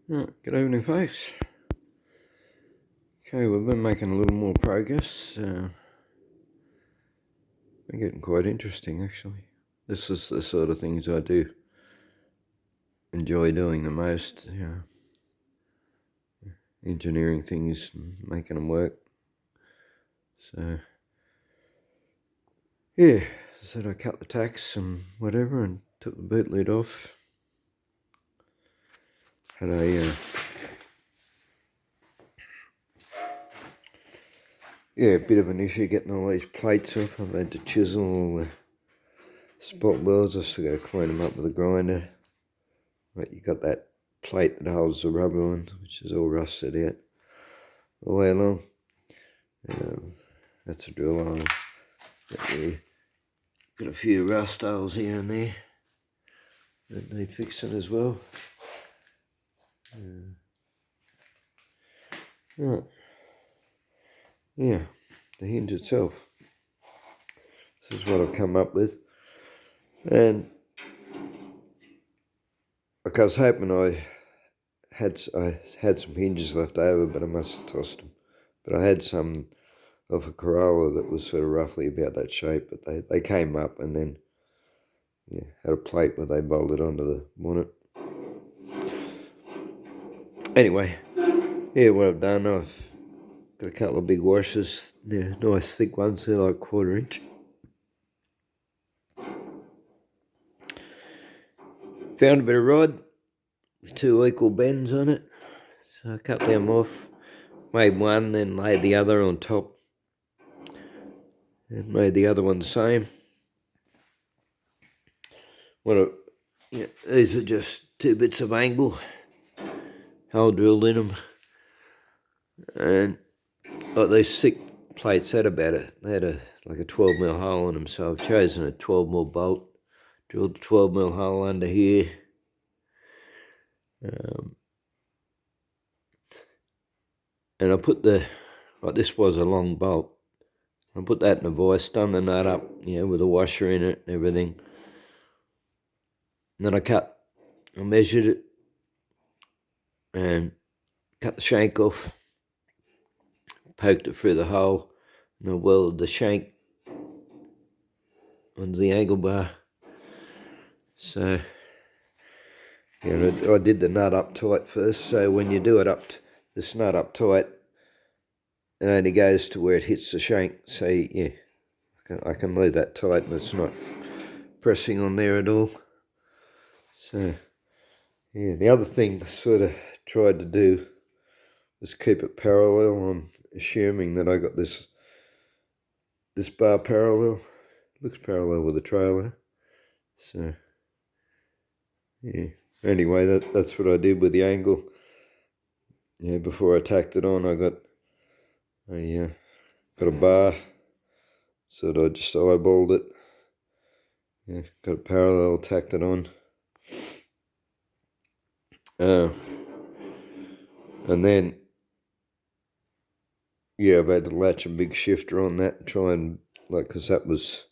Good evening, folks. Okay, we've been making a little more progress. Been getting quite interesting, actually. This is the sort of things I do enjoy doing the most. Engineering things, and making them work. So, yeah, said I cut the tacks and whatever, and took the boot lid off. Had a bit of an issue getting all these plates off. I've had to chisel all the spot welds. I still got to clean them up with a grinder. But you got that plate that holds the rubber on, which is all rusted out all the way along. That's a drill hole. Got a few rust holes here and there that need fixing as well. Right. Yeah, the hinge itself. This is what I've come up with. And like I was hoping I had some hinges left over, but I must have tossed them. But I had some of a Corolla that was sort of roughly about that shape, but they came up and then had a plate where they bolted onto the bonnet. Anyway, what I've done, I've got a couple of big washers, nice thick ones, they're like 1/4 inch. Found a bit of rod with 2 equal bends on it, so I cut them off, made one, then laid the other on top, and made the other one the same. These are just 2 bits of angle, hole drilled in them, and like these thick plates had they had like a 12mm hole in them, so I've chosen a 12mm bolt, drilled a 12mm hole under here. And I put this was a long bolt, I put that in a vise, done the nut up, with a washer in it and everything. And then I measured it and cut the shank off, poked it through the hole, and I welded the shank onto the angle bar. So, I did the nut up tight first, so when you do this nut up tight, it only goes to where it hits the shank, so I can leave that tight and it's not pressing on there at all. So, the other thing I sort of tried to do was keep it parallel. I'm assuming that I got this bar parallel. Looks parallel with the trailer. So, anyway, that's what I did with the angle. Before I tacked it on, I got a bar, so I just eyeballed it. Got it parallel, tacked it on. And then, I've had to latch a big shifter on that and try and, because that was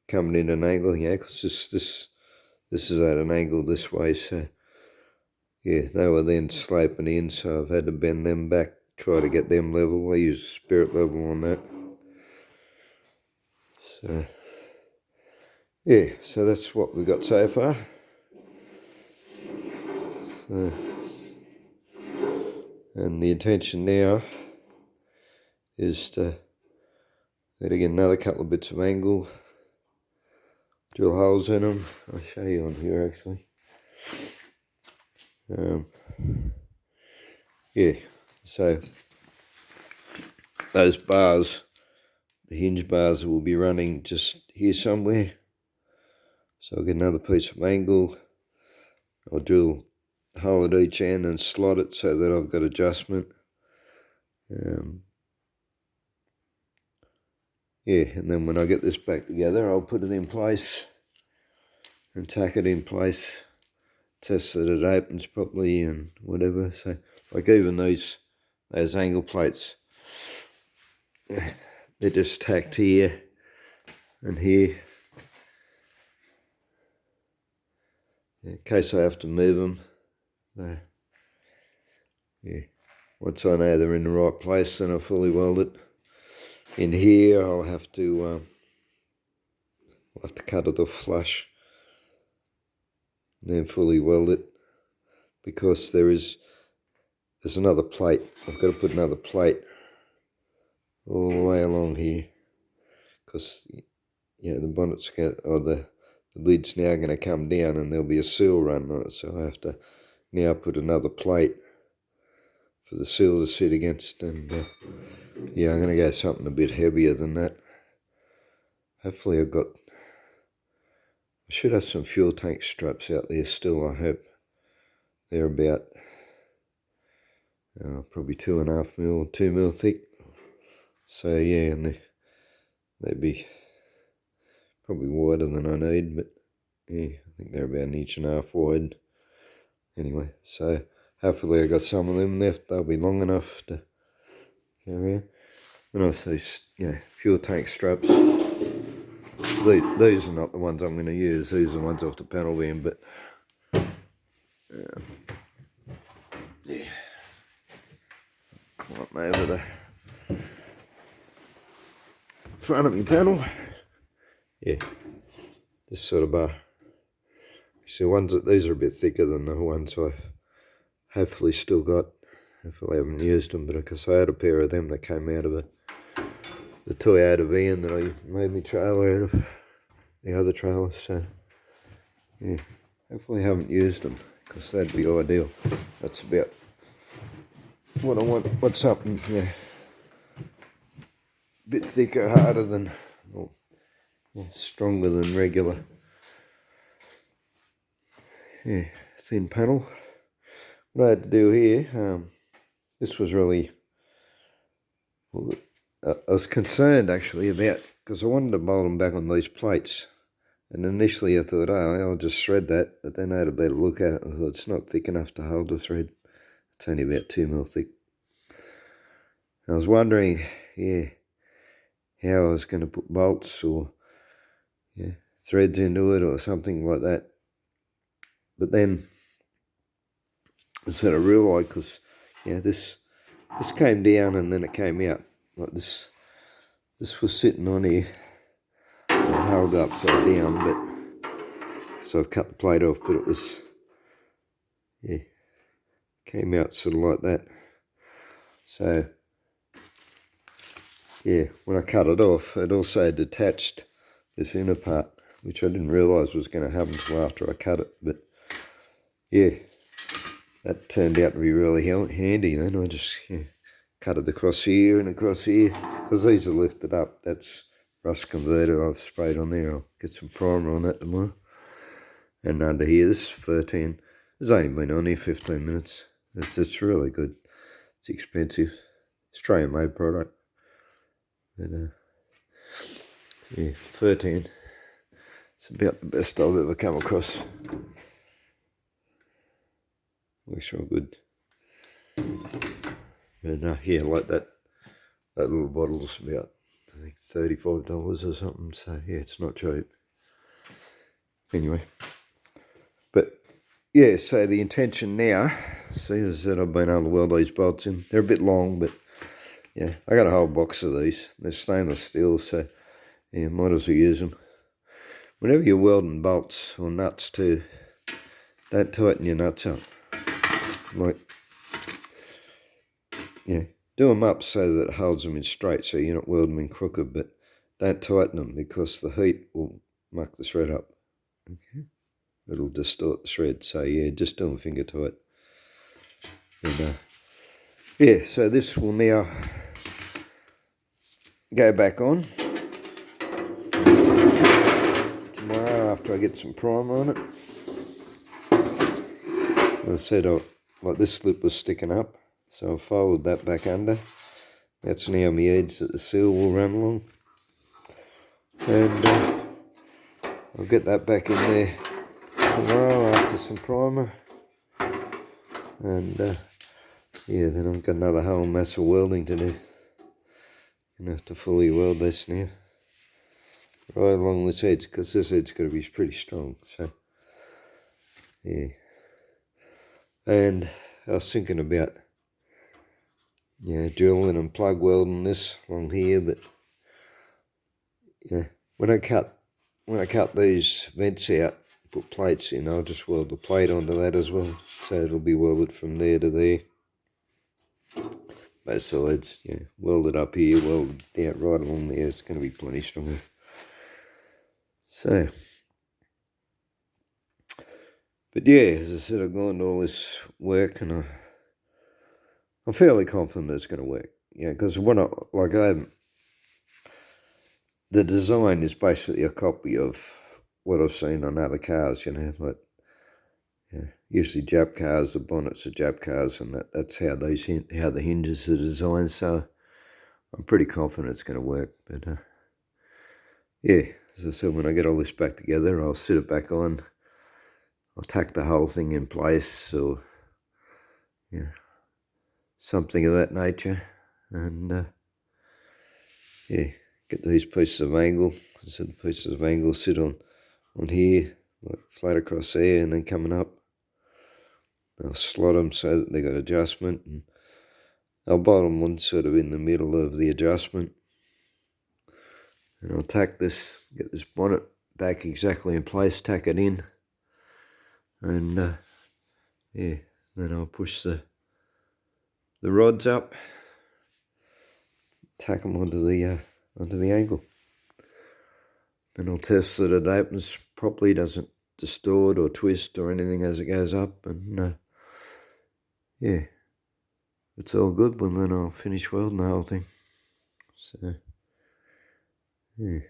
coming in an angle, because this is at an angle this way, so, they were then sloping in, so I've had to bend them back, try to get them level. I use spirit level on that. So, so that's what we got so far. And the intention now is to get another couple of bits of angle, drill holes in them. I'll show you on here actually. So those bars, the hinge bars, will be running just here somewhere. So I'll get another piece of angle. I'll drill a hole at each end and slot it so that I've got adjustment. And then when I get this back together, I'll put it in place and tack it in place, test that it opens properly and whatever. So, even those angle plates, they're just tacked here and here, in case I have to move them. So, yeah, once I know they're in the right place, then I'll fully weld it. In here, I'll have to cut it off flush and then fully weld it, because there's another plate. I've got to put another plate all the way along here, because the bonnet's the lid's now going to come down and there'll be a seal run on it, so I have to now put another plate for the seal to sit against, and yeah, I'm going to go something a bit heavier than that. Hopefully I should have some fuel tank straps out there still. I hope they're about probably 2.5 mil, 2 mil thick. So yeah, and they'd be probably wider than I need, but yeah, I think they're about 1.5 inches wide. Anyway, so hopefully I got some of them left. They'll be long enough to go around. And also, fuel tank straps. These are not the ones I'm going to use. These are the ones off the panel beam, but yeah. Climb over the front of my panel. Yeah, this sort of bar. See, these are a bit thicker than the ones I've hopefully still got. Hopefully I haven't used them, but because I had a pair of them that came out of the Toyota van that I made my trailer out of, the other trailer. So yeah, hopefully I haven't used them, because that'd be ideal. That's about what I want. What's something, a bit thicker, harder than, well, stronger than regular. Yeah, thin panel. What I had to do here, this was really, well, I was concerned actually about, because I wanted to bolt them back on these plates, and initially I thought, oh, I'll just thread that, but then I had a better look at it and I thought it's not thick enough to hold the thread. It's only about 2 mil thick. I was wondering, how I was going to put bolts or threads into it or something like that. But then I sort of realised, because this came down and then it came out like this. This was sitting on here and held upside down, but so I've cut the plate off, but it was came out sort of like that. So when I cut it off, it also detached this inner part, which I didn't realise was going to happen until after I cut it. But yeah, that turned out to be really handy. Then I just cut it across here and across here, because these are lifted up. That's rust converter I've sprayed on there. I'll get some primer on that tomorrow. And under here, this is 13. It's only been on here 15 minutes. It's really good. It's expensive. Australian made product. But 13. It's about the best I've ever come across. Works real good. But like that little bottle's about, I think, $35 or something. So yeah, it's not cheap. Anyway, but yeah, so the intention now, see, is that I've been able to weld these bolts in. They're a bit long, but yeah, I got a whole box of these. They're stainless steel, so yeah, might as well use them. Whenever you're welding bolts or nuts too, don't tighten your nuts up. Like, do them up so that it holds them in straight, so you're not welding them in crooked, but don't tighten them, because the heat will muck the thread up. Okay, it'll distort the thread. So yeah, just do them finger tight. And so this will now go back on tomorrow after I get some primer on it. As I said, like this slip was sticking up, so I folded that back under. That's now my edge that the seal will run along. And I'll get that back in there tomorrow after some primer. And then I've got another whole mass of welding to do. Gonna have to fully weld this now, right along this edge, because this edge's got to be pretty strong. So yeah, And I was thinking about, drilling and plug welding this along here, but when I cut these vents out, put plates in, I'll just weld the plate onto that as well, so it'll be welded from there to there. Both sides, welded up here, welded out right along there. It's going to be plenty stronger. So, but as I said, I've gone to all this work, and I'm fairly confident it's going to work. Because the design is basically a copy of what I've seen on other cars. Usually Jap cars, the bonnets are Jap cars, and that's how the hinges are designed. So I'm pretty confident it's going to work. But as I said, when I get all this back together, I'll sit it back on. I'll tack the whole thing in place, or something of that nature, and get these pieces of angle. So the pieces of angle sit on here, like flat across there, and then coming up. I'll slot them so that they got adjustment, and I'll bottom one sort of in the middle of the adjustment. And I'll tack this, get this bonnet back exactly in place, tack it in, and then I'll push the rods up, tack them onto the angle. And I'll test that it opens properly, doesn't distort or twist or anything as it goes up, and it's all good. Well, then I'll finish welding the whole thing. So as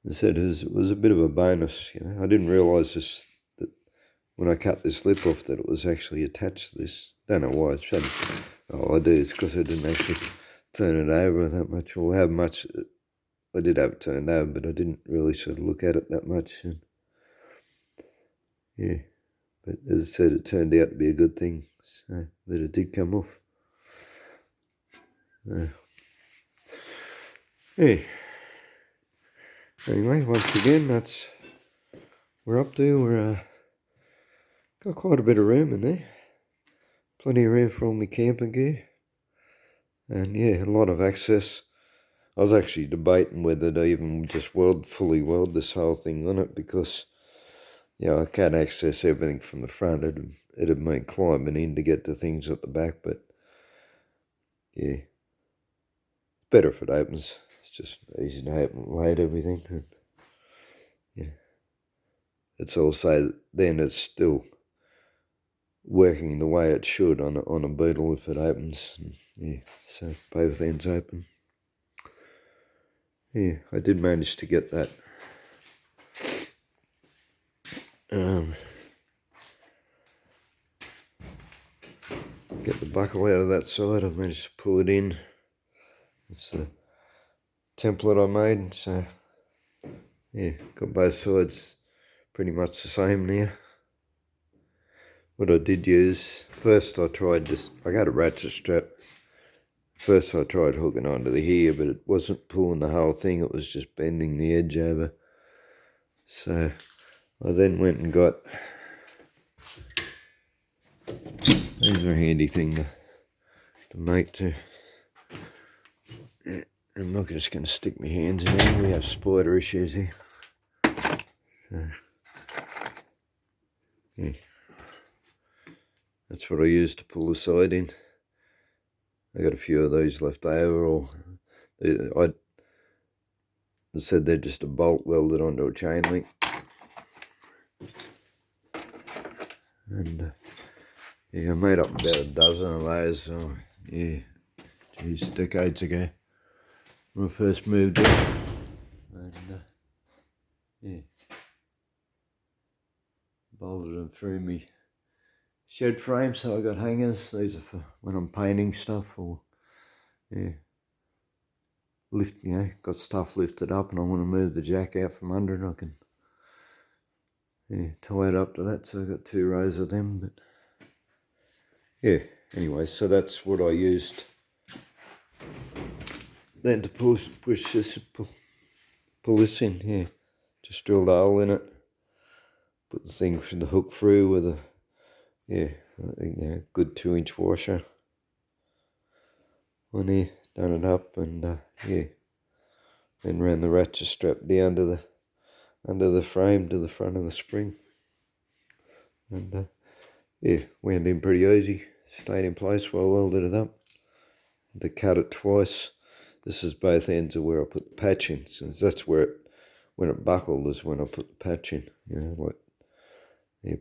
I said, it was a bit of a bonus. I didn't realise that when I cut this lip off that it was actually attached to this. Don't know why. I do. It's because I didn't actually turn it over that much, or how much. I did have it turned over, but I didn't really sort of look at it that much. And but as I said, it turned out to be a good thing, so that it did come off. Anyway, once again, that's we're up to. We're got quite a bit of room in there. Plenty of room for all my camping gear. And a lot of access. I was actually debating whether to even just fully weld this whole thing on it, because I can't access everything from the front. It'd mean climbing in to get to things at the back, but better if it opens. It's just easy to open and load everything. And, it's also then it's still working the way it should on a Beetle if it opens. And, so both ends open. I did manage to get that. Get the buckle out of that side. I've managed to pull it in. It's the template I made, so got both sides pretty much the same now. What I did use, first I tried this, I got a ratchet strap. First I tried hooking onto the here, but it wasn't pulling the whole thing, it was just bending the edge over. So I then went and got, these are a handy thing to make too. I'm not just going to stick my hands in there, we have spider issues here. So, that's what I used to pull the side in. I got a few of these left over, or I said they're just a bolt welded onto a chain link. And I made up about a dozen of those. So geez, decades ago when I first moved in. And bolted them through me shed frame, so I got hangers. These are for when I'm painting stuff, or got stuff lifted up and I want to move the jack out from under it. I can tie it up to that, so I've got 2 rows of them. But anyway, so that's what I used then to push this, pull this in. Just drilled a hole in it, put the thing from the hook through with a good 2-inch washer on here, done it up, and then ran the ratchet strap down to under the frame to the front of the spring, and went in pretty easy, stayed in place while I welded it up. To cut it twice. This is both ends of where I put the patch in, since that's where when it buckled is when I put the patch in.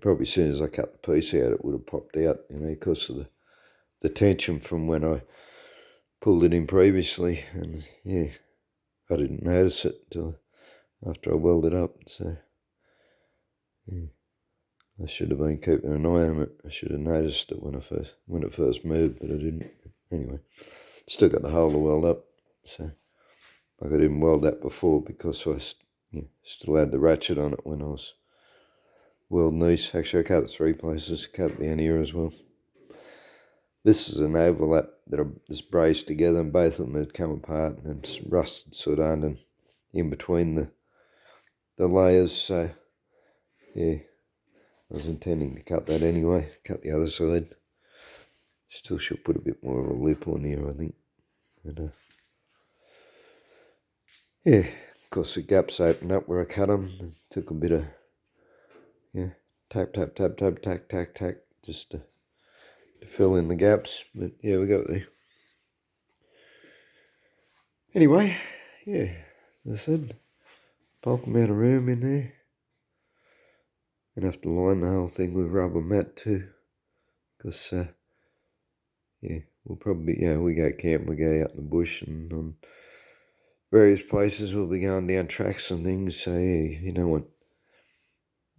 Probably as soon as I cut the piece out, it would have popped out, because of the tension from when I pulled it in previously, and I didn't notice it until after I welded up. So I should have been keeping an eye on it. I should have noticed it when it first moved, but I didn't. Anyway, still got the hole to weld up. So I didn't weld that before because I still had the ratchet on it when I was welding these. Actually, I cut it 3 places. Cut it down here as well. This is an overlap that I just braced together, and both of them had come apart and it's rusted sort of and in between the layers. So I was intending to cut that anyway. Cut the other side. Still should put a bit more of a lip on here, I think. But, of course the gaps opened up where I cut them. It took a bit of tap, just to fill in the gaps. But we got it there. Anyway, as I said, bulk amount of room in there. Gonna have to line the whole thing with rubber mat too, because we'll probably we go camp, we go out in the bush, and on various places we'll be going down tracks and things. So you don't want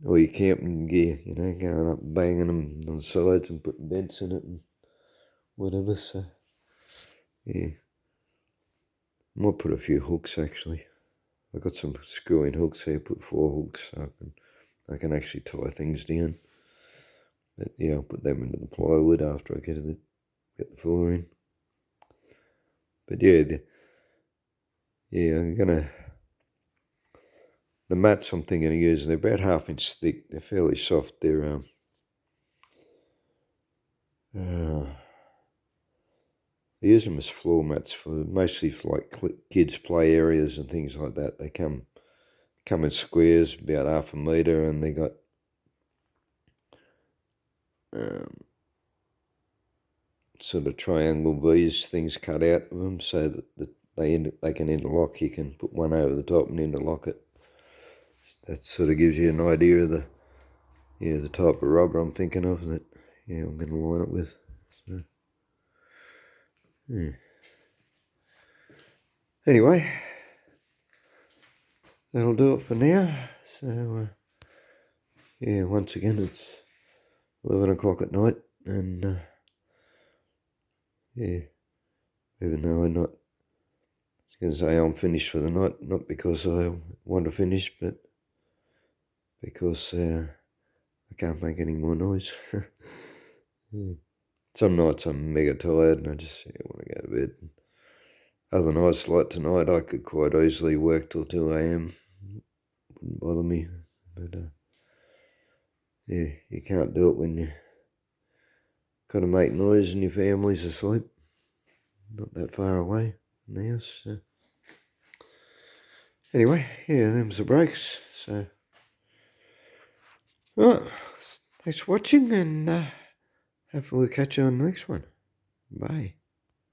all your camping gear, going up and banging them on the sides and putting dents in it and whatever. So I might put a few hooks actually. I got some screw-in hooks here. Put 4 hooks so I can actually tie things down. But I'll put them into the plywood after I get the floor in. But I'm gonna. The mats I'm thinking of using, they're about 1/2 inch thick. They're fairly soft. They're I use them as floor mats mostly for like kids' play areas and things like that. They come in squares about 1/2 metre, and they got sort of triangle V's things cut out of them so that they can interlock. You can put one over the top and interlock it. That sort of gives you an idea of the type of rubber I'm thinking of that I'm going to line it with. So, anyway, that'll do it for now. So once again it's 11 o'clock at night, and even though I was going to say I'm finished for the night, not because I want to finish, but because I can't make any more noise. Some nights I'm mega tired and I just want to go to bed. Other nights like tonight, I could quite easily work till 2 a.m. Wouldn't bother me. But you can't do it when you got to make noise and your family's asleep. Not that far away from the house. So. Anyway, them's the breaks. So, right, thanks for watching, and hopefully we'll catch you on the next one. Bye.